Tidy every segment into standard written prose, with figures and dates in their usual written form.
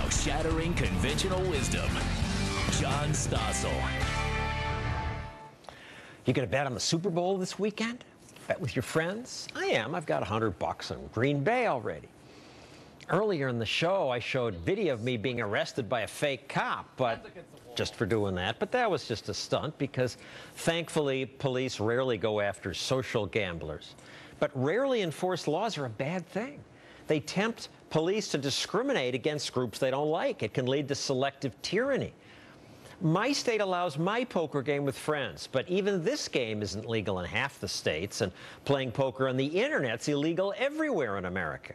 Now shattering conventional wisdom, John Stossel. You gonna bet on the Super Bowl this weekend? Bet with your friends? I am. I've got $100 on Green Bay already. Earlier in the show, I showed video of me being arrested by a fake cop, but just for doing that. But that was just a stunt because thankfully police rarely go after social gamblers. But rarely enforced laws are a bad thing. They tempt police to discriminate against groups they don't like. It can lead to selective tyranny. My state allows my poker game with friends, but even this game isn't legal in half the states, and playing poker on the internet's illegal everywhere in America.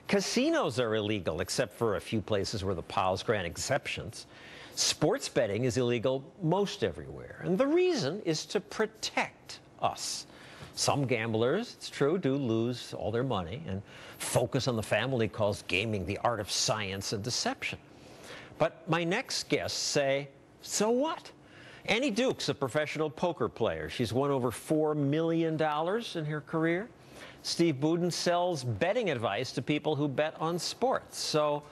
Casinos are illegal, except for a few places where the POWs grant exceptions. Sports betting is illegal most everywhere, and the reason is to protect us. Some gamblers, it's true, do lose all their money and focus on the family calls gaming the art of science and deception. But my next guests say, so what? Annie Duke's a professional poker player. She's won over $4 million in her career. Steve Budin sells betting advice to people who bet on sports. So,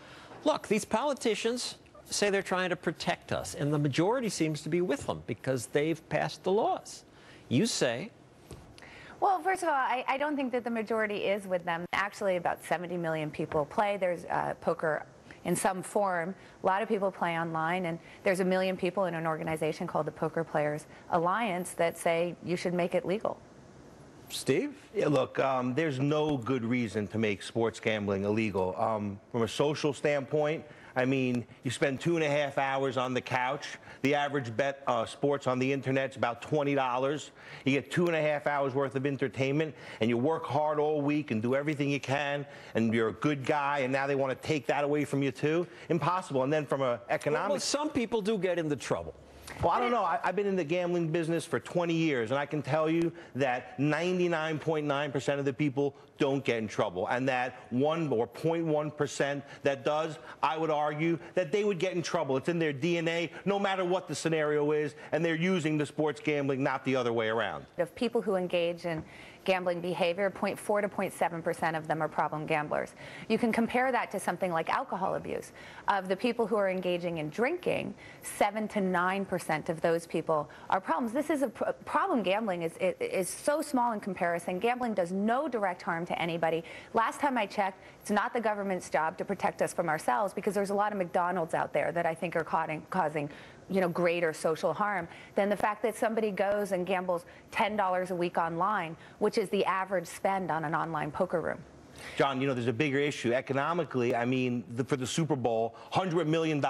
look, these politicians say they're trying to protect us, and the majority seems to be with them because they've passed the laws. You say? Well, first of all, I don't think that the majority is with them. Actually, about 70 million people play. There's poker in some form. A lot of people play online, and there's 1 million people in an organization called the Poker Players Alliance that say you should make it legal. Steve? Yeah, look, there's no good reason to make sports gambling illegal. From a social standpoint, I mean, you spend 2.5 hours on the couch. The average bet sports on the internet is about $20. You get 2.5 hours worth of entertainment, and you work hard all week and do everything you can, and you're a good guy, and now they want to take that away from you too? Impossible. And then from an economic... Well, some people do get into trouble. Well, I don't know. I've been in the gambling business for 20 years, and I can tell you that 99.9% of the people don't get in trouble, and that 1 or 0.1% that does, I would argue that they would get in trouble. It's in their DNA, no matter what the scenario is, and they're using the sports gambling, not the other way around. Of people who engage in gambling behavior, 0.4 to 0.7% of them are problem gamblers. You can compare that to something like alcohol abuse. Of the people who are engaging in drinking, 7 to 9% of those people are problems. This is a problem. Gambling is so small in comparison. Gambling does no direct harm to anybody. Last time I checked, it's not the government's job to protect us from ourselves, because there's a lot of McDonald's out there that I think are causing greater social harm than the fact that somebody goes and gambles $10 a week online, which is the average spend on an online poker room. John, there's a bigger issue. Economically, I mean, for the Super Bowl, $100 million is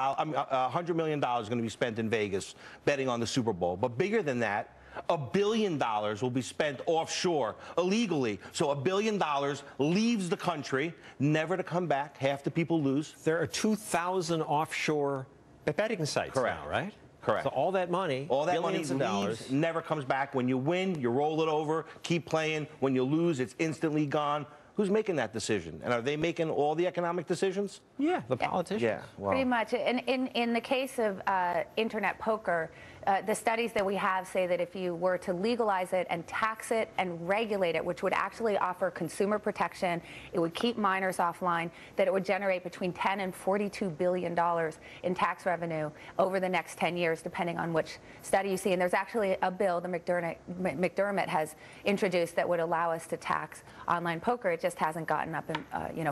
going to be spent in Vegas betting on the Super Bowl. But bigger than that, $1 billion will be spent offshore illegally. So $1 billion leaves the country, never to come back. Half the people lose. There are 2,000 offshore betting sites now, right? Correct. So all that money, billions of dollars, never comes back. When you win, you roll it over, keep playing. When you lose, it's instantly gone. Who's making that decision? And are they making all the economic decisions? Yeah, the politicians. Yeah, well. Pretty much. And in the case of internet poker, the studies that we have say that if you were to legalize it and tax it and regulate it, which would actually offer consumer protection, it would keep minors offline, that it would generate between $10 and $42 billion in tax revenue over the next 10 years, depending on which study you see. And there's actually a bill the McDermott has introduced that would allow us to tax online poker. It just hasn't gotten up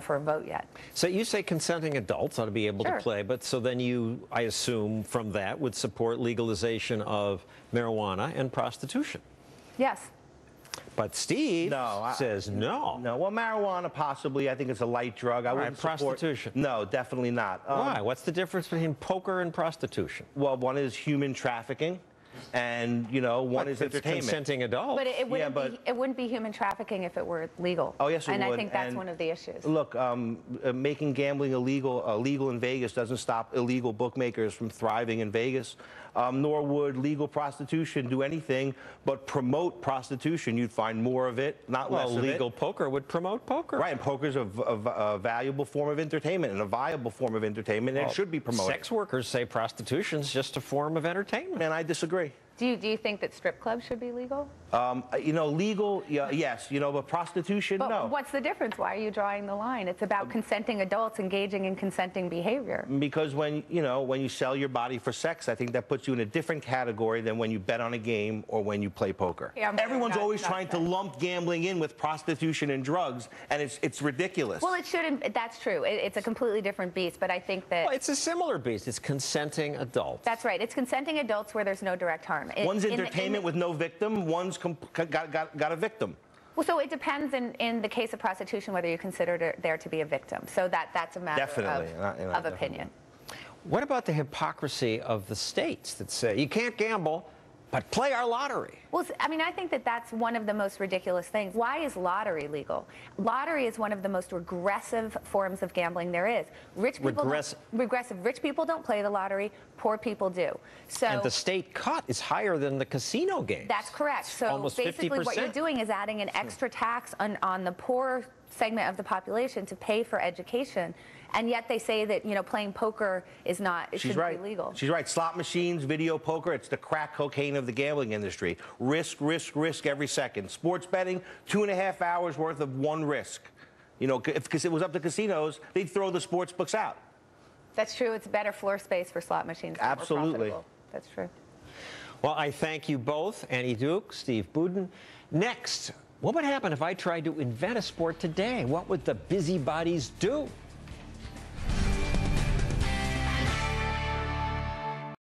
for a vote yet. So you say consenting adults ought to be able to play, but so then you, I assume, from that would support legalization of marijuana and prostitution. Yes. But Steve says no. No, well, marijuana possibly. I think it's a light drug. I wouldn't support prostitution. No, definitely not. Why? What's the difference between poker and prostitution? Well, one is human trafficking, and one is entertainment. Consenting adults. But it wouldn't be human trafficking if it were legal. Oh yes, it would. And I think that's one of the issues. Look, making gambling illegal in Vegas doesn't stop illegal bookmakers from thriving in Vegas. Nor would legal prostitution do anything but promote prostitution. You'd find more of it, not less of it. Legal poker would promote poker. Right, and poker's a valuable form of entertainment and a viable form of entertainment, and it should be promoted. Sex workers say prostitution's just a form of entertainment. And I disagree. Do you think that strip clubs should be legal? You know, legal, yes. You know, but prostitution, But no. what's the difference? Why are you drawing the line? It's about consenting adults engaging in consenting behavior. Because when you sell your body for sex, I think that puts you in a different category than when you bet on a game or when you play poker. Yeah, everyone's always trying to lump gambling in with prostitution and drugs, and it's ridiculous. Well, it shouldn't. That's true. It's a completely different beast. But I think that Well, it's a similar beast. It's consenting adults. that's right. It's consenting adults where there's no direct harm. One's entertainment with no victim. One's got a victim. Well, so it depends in the case of prostitution whether you consider there to be a victim. So that's a matter Definitely. of opinion. What about the hypocrisy of the states that say you can't gamble, but play our lottery? Well, I mean, I think that that's one of the most ridiculous things. Why is lottery legal? Lottery is one of the most regressive forms of gambling there is. Rich people regressive. Rich people don't play the lottery. Poor people do. So And the state cut is higher than the casino games. that's correct. So almost basically 50%. what you're doing is adding an extra tax on the poor segment of the population to pay for education. And yet they say that, you know, playing poker is not, it shouldn't be legal. She's right. Slot machines, video poker, it's the crack cocaine of the gambling industry. Risk, risk, risk every second. Sports betting, 2.5 hours worth of one risk. You know, because it was up to casinos, they'd throw the sports books out. That's true. It's better floor space for slot machines. They're more Absolutely. profitable. That's true. Well, I thank you both, Annie Duke, Steve Budin. Next, what would happen if I tried to invent a sport today? What would the busybodies do?